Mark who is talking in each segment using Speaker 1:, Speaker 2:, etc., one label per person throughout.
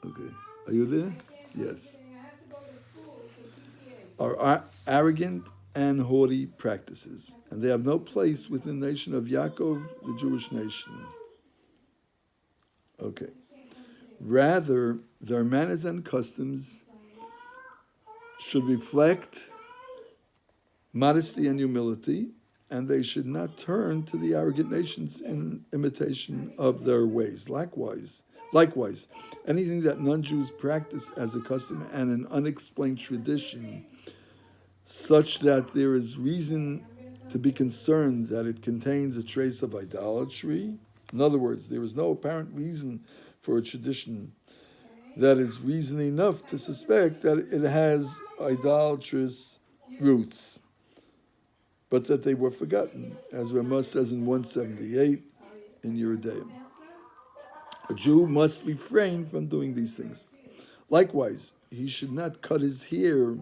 Speaker 1: Okay. Are you there? Yes. Are arrogant and haughty practices, and they have no place within the nation of Yaakov, the Jewish nation. Okay. Rather, their manners and customs should reflect modesty and humility, and they should not turn to the arrogant nations in imitation of their ways. Likewise, anything that non-Jews practice as a custom and an unexplained tradition, such that there is reason to be concerned that it contains a trace of idolatry. In other words, there is no apparent reason for a tradition that is reason enough to suspect that it has idolatrous roots, but that they were forgotten, as Ramah says in 178 in Yeridayim. A Jew must refrain from doing these things. Likewise, he should not cut his hair,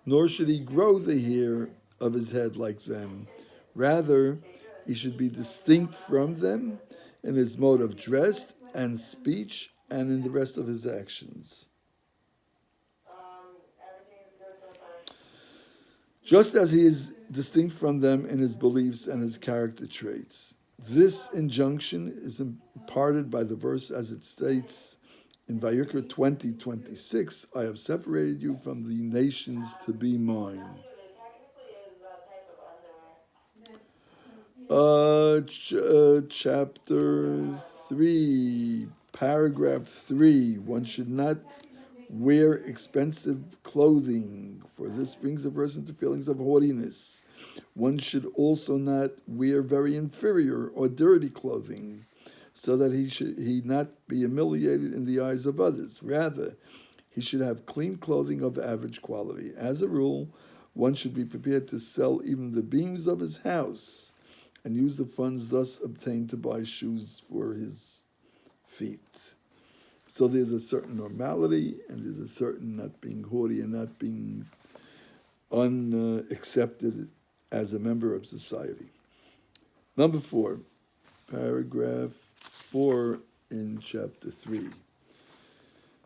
Speaker 1: nor should he grow the hair of his head like them. Rather, he should be distinct from them in his mode of dress and speech and in the rest of his actions. Just as he is distinct from them in his beliefs and his character traits. This injunction is imparted by the verse as it states in Vayikra 20:26, I have separated you from the nations to be mine. Chapter 3, paragraph 3, one should not wear expensive clothing, for this brings a person to feelings of haughtiness. One should also not wear very inferior or dirty clothing, so that he not be humiliated in the eyes of others. Rather, he should have clean clothing of average quality. As a rule, one should be prepared to sell even the beams of his house and use the funds thus obtained to buy shoes for his feet. So there's a certain normality, and there's a certain not being haughty and not being unaccepted as a member of society. Number 4, paragraph 4 in chapter 3.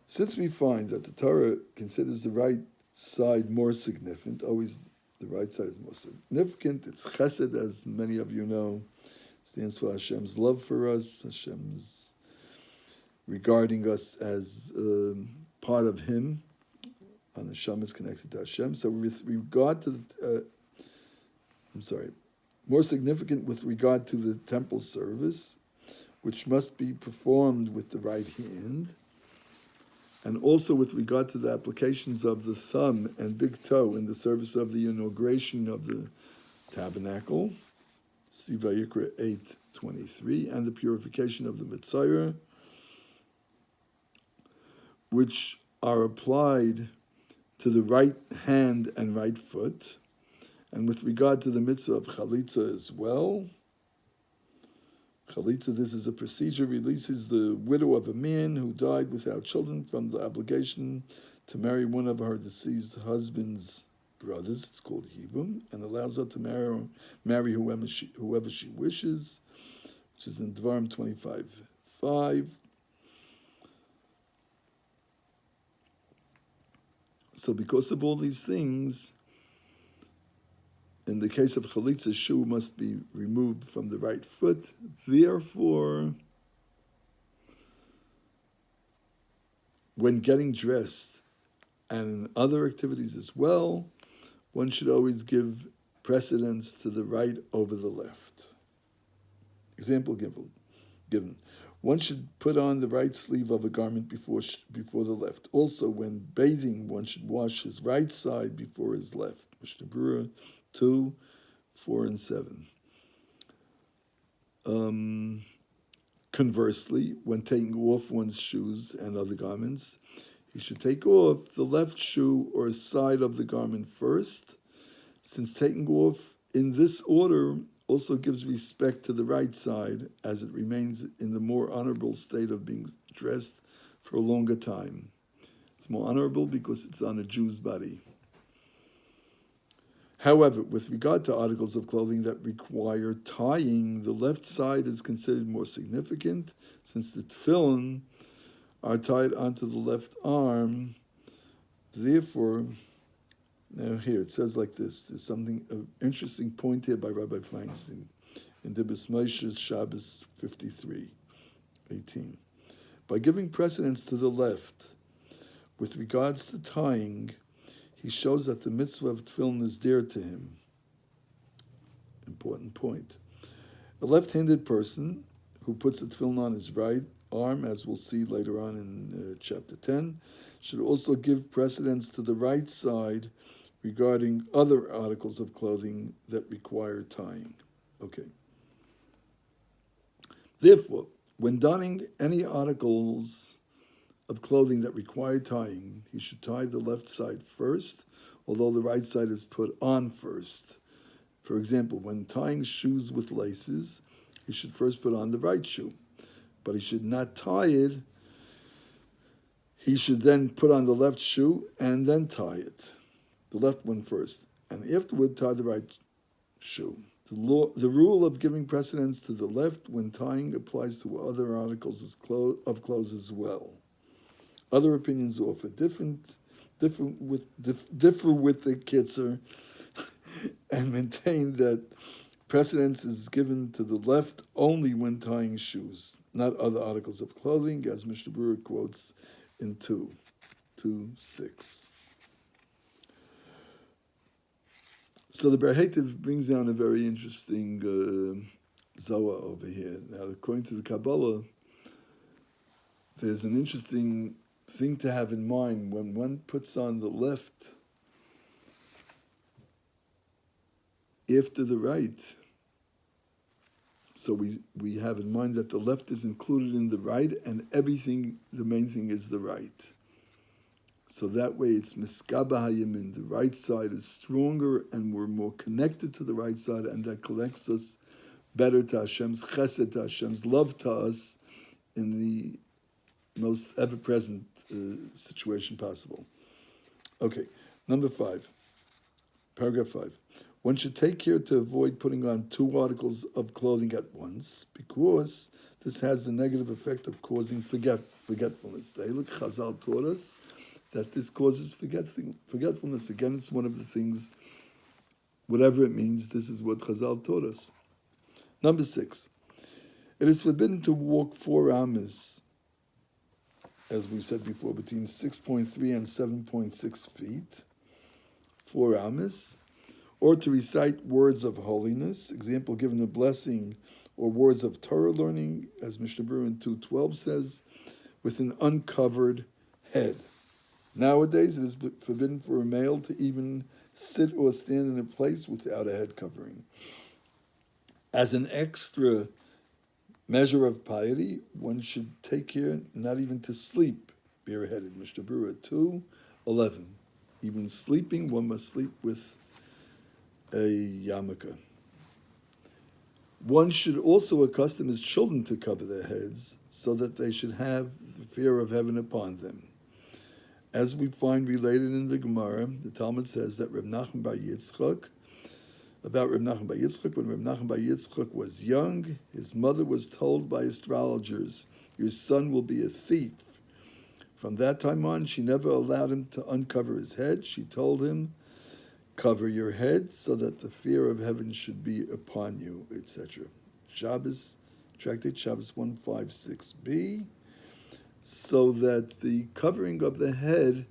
Speaker 1: Since we find that the Torah considers the right side more significant, always the right side is more significant, it's chesed, as many of you know, stands for Hashem's love for us, Hashem's regarding us as part of Him. Neshama is connected to Hashem. So with regard to more significant with regard to the temple service, which must be performed with the right hand, and also with regard to the applications of the thumb and big toe in the service of the inauguration of the tabernacle, see Vayikra 8:23, and the purification of the Mitzvah, which are applied to the right hand and right foot, and with regard to the mitzvah of chalitza as well. Chalitza, this is a procedure, releases the widow of a man who died without children from the obligation to marry one of her deceased husband's brothers. It's called Yibum, and allows her to marry whoever she wishes, which is in Dvarim 25:5. So because of all these things, in the case of chalitza, shoe must be removed from the right foot. Therefore, when getting dressed and in other activities as well, one should always give precedence to the right over the left. Example given. One should put on the right sleeve of a garment before the left. Also, when bathing, one should wash his right side before his left. Mishnah Berurah 2, 4, and 7. Conversely, when taking off one's shoes and other garments, he should take off the left shoe or side of the garment first, since taking off in this order also gives respect to the right side, as it remains in the more honorable state of being dressed for a longer time. It's more honorable because it's on a Jew's body. However, with regard to articles of clothing that require tying, the left side is considered more significant, since the tefillin are tied onto the left arm. Therefore, now here it says like this. There's something, an interesting point here by Rabbi Feinstein in the Moshe Shabbos 53:18. By giving precedence to the left with regards to tying, he shows that the mitzvah of tefillin is dear to him. Important point. A left-handed person who puts the tefillin on his right arm, as we'll see later on in chapter 10, should also give precedence to the right side regarding other articles of clothing that require tying. Okay. Therefore, when donning any articles of clothing that require tying, he should tie the left side first, although the right side is put on first. For example, when tying shoes with laces, he should first put on the right shoe, but he should not tie it. He should then put on the left shoe and then tie it, the left one first, and afterward tie the right shoe. The rule of giving precedence to the left when tying applies to other articles of clothes as well. Other opinions offer differ with the Kitzer and maintain that precedence is given to the left only when tying shoes, not other articles of clothing, as Mishnah Berurah quotes in 2:6. So the Berhetiv brings down a very interesting Zohar over here. Now, according to the Kabbalah, there's an interesting thing to have in mind when one puts on the left after the right. So we have in mind that the left is included in the right, and everything, the main thing is the right. So that way it's miskaba hayamin. The right side is stronger, and we're more connected to the right side, and that connects us better to Hashem's chesed, to Hashem's love to us in the most ever-present situation possible. Okay, number 5, paragraph 5. One should take care to avoid putting on 2 articles of clothing at once, because this has the negative effect of causing forgetfulness. The Eilik Chazal taught us that this causes forgetfulness. Again, it's one of the things, whatever it means, this is what Chazal taught us. Number 6. It is forbidden to walk 4 amas, as we said before, between 6.3 and 7.6 feet, 4 amas, or to recite words of holiness, example, given a blessing, or words of Torah learning, as Mishnah Berurah in 2:12 says, with an uncovered head. Nowadays, it is forbidden for a male to even sit or stand in a place without a head covering. As an extra measure of piety, one should take care not even to sleep bareheaded. Mishnah Berurah 2:11. Even sleeping, one must sleep with a yarmulke. One should also accustom his children to cover their heads, so that they should have the fear of heaven upon them. As we find related in the Gemara, the Talmud says that Reb Nachman bar Yitzchak, when Reb Nachman bar Yitzchak was young, his mother was told by astrologers, "Your son will be a thief." From that time on, she never allowed him to uncover his head. She told him, "Cover your head so that the fear of heaven should be upon you," etc. Shabbos, Tractate Shabbos 156b, so that the covering of the head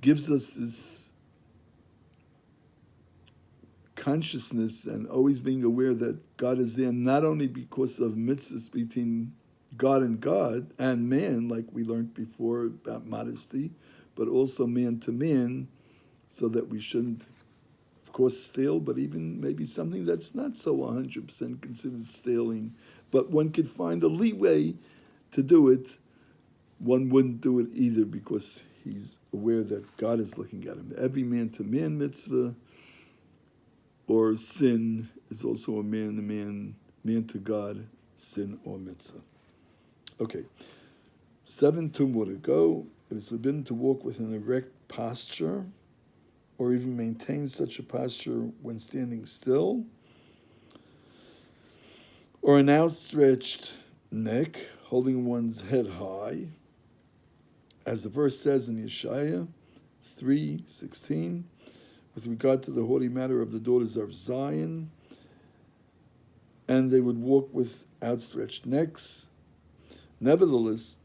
Speaker 1: gives us this consciousness and always being aware that God is there, not only because of mitzvahs between God and man, like we learned before about modesty, but also man to man, so that we shouldn't, of course, steal, but even maybe something that's not so 100% considered stealing, but one could find a leeway to do it. One wouldn't do it either because he's aware that God is looking at him. Every man to man mitzvah or sin is also a man to man to God, sin or mitzvah. Okay, 7, 2 more to go. It is forbidden to walk with an erect posture or even maintain such a posture when standing still, or an outstretched neck, holding one's head high, as the verse says in Yeshaya 3:16, with regard to the haughty matter of the daughters of Zion, and they would walk with outstretched necks. Nevertheless,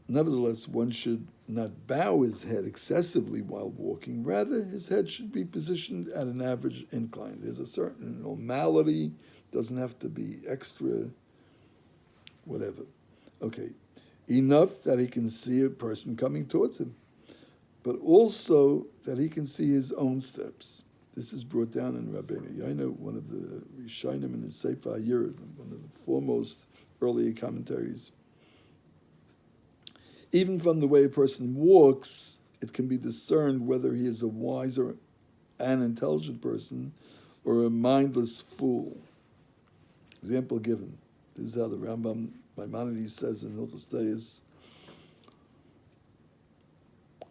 Speaker 1: one should not bow his head excessively while walking. Rather, his head should be positioned at an average incline. There's a certain normality, doesn't have to be extra, whatever. Okay, enough that he can see a person coming towards him, but also that he can see his own steps. This is brought down in Rabbeinu Yaina, one of the Rishonim in his Sefer HaYirid, one of the foremost earlier commentaries. Even from the way a person walks, it can be discerned whether he is a wise or an intelligent person or a mindless fool. Example given. This is how the Rambam Maimonides says in Hilchos Deis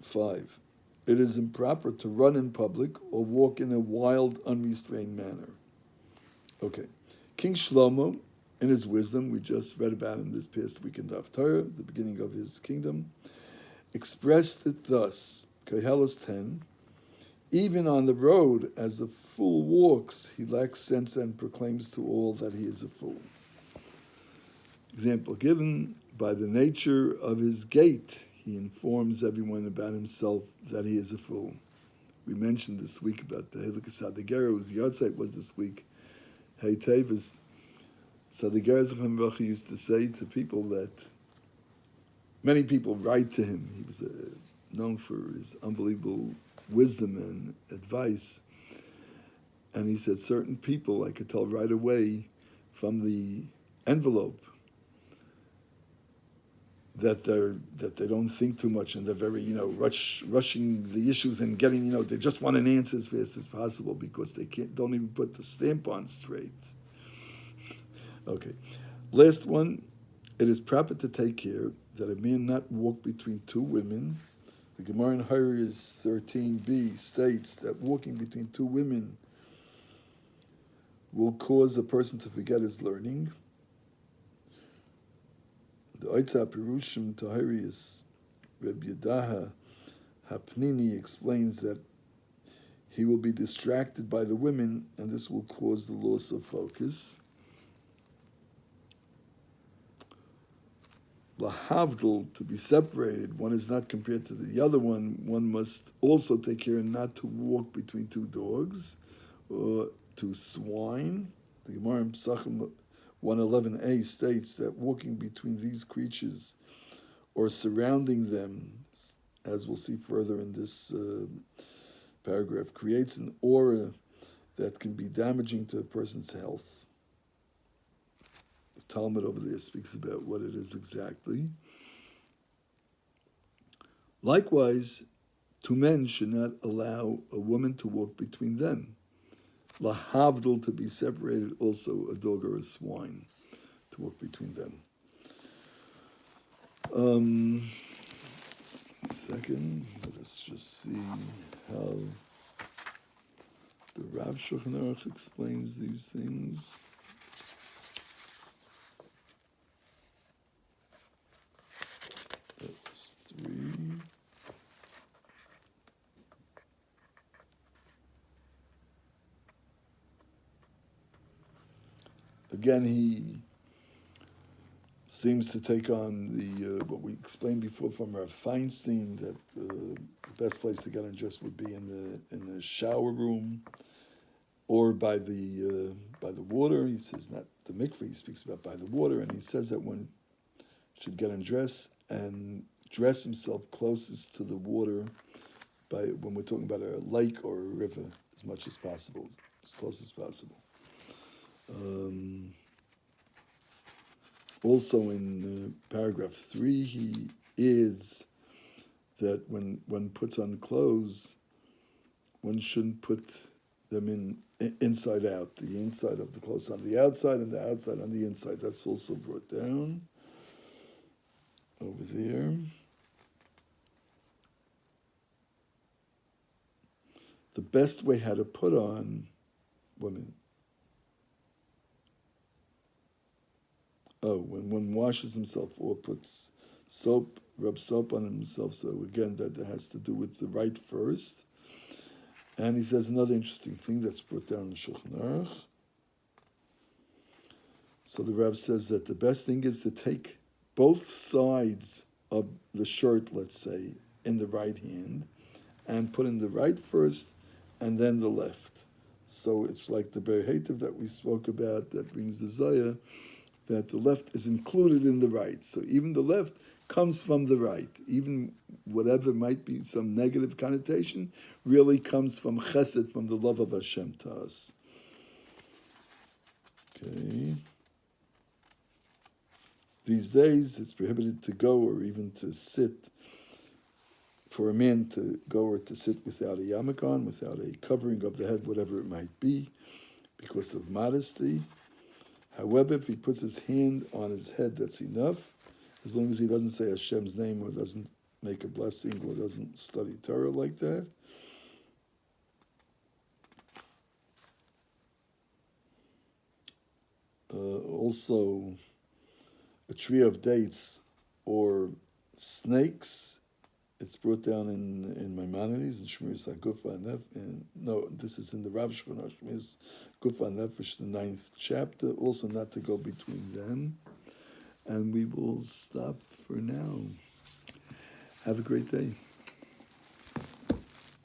Speaker 1: 5. It is improper to run in public or walk in a wild, unrestrained manner. Okay. King Shlomo, in his wisdom, we just read about him this past week in Daf Torah, the beginning of his kingdom, expressed it thus, Koheles 10, even on the road, as a fool walks, he lacks sense and proclaims to all that he is a fool. Example given, by the nature of his gait, he informs everyone about himself that he is a fool. We mentioned this week about the Helikas Hadegera, whose yahrzeit was this week. Hey Tevis, Sadegera Zecham Bracha used to say to people that many people write to him. He was known for his unbelievable wisdom and advice. And he said certain people, I could tell right away from the envelope, that they don't think too much and they're very, rushing the issues and getting, they just want an answer as fast as possible because they don't even put the stamp on straight. Okay. Last one, it is proper to take care that a man not walk between two women. The Gemara in Horayos 13b states that walking between two women will cause a person to forget his learning. The Oitza Perushim to Horayos, Reb Yedaha Hapnini explains that he will be distracted by the women and this will cause the loss of focus. Lahavdil, to be separated, one is not compared to the other one. One must also take care not to walk between two dogs or two swine. The Gemara in Pesachim 111a states that walking between these creatures or surrounding them, as we'll see further in this paragraph, creates an aura that can be damaging to a person's health. The Talmud over there speaks about what it is exactly. Likewise, two men should not allow a woman to walk between them. Lahavdil, to be separated, also a dog or a swine to walk between them. Second, let us just see how the Rav Shulchan Aruch explains these things. That's 3. Again, he seems to take on the what we explained before from Rav Feinstein, that the best place to get undressed would be in the shower room or by the water. He says not the mikveh. He speaks about by the water, and he says that one should get undressed and dress himself closest to the water by when we're talking about a lake or a river, as much as possible, as close as possible. Also in paragraph 3, he is that when one puts on clothes, one shouldn't put them in inside out. The inside of the clothes on the outside and the outside on the inside. That's also brought down over there. The best way how to put on women. when one washes himself or puts soap, rubs soap on himself. So again, that has to do with the right first. And he says another interesting thing that's brought down in the Shulchan Aruch. So the Rav says that the best thing is to take both sides of the shirt, let's say, in the right hand, and put in the right first, and then the left. So it's like the Berhetiv that we spoke about that brings the Zaya, that the left is included in the right. So even the left comes from the right. Even whatever might be some negative connotation really comes from chesed, from the love of Hashem to us. Okay. These days, it's prohibited to go or even to sit, for a man to go or to sit without a yarmulke on, without a covering of the head, whatever it might be, because of modesty. However, if he puts his hand on his head, that's enough, as long as he doesn't say Hashem's name or doesn't make a blessing or doesn't study Torah like that. Also, a tree of dates or snakes, it's brought down in Maimonides, in Shmiras HaGufa and no, this is in the Rav Shulchan Aruch, Shmiras Gufa Nefesh, the 9th chapter, also not to go between them. And we will stop for now. Have a great day.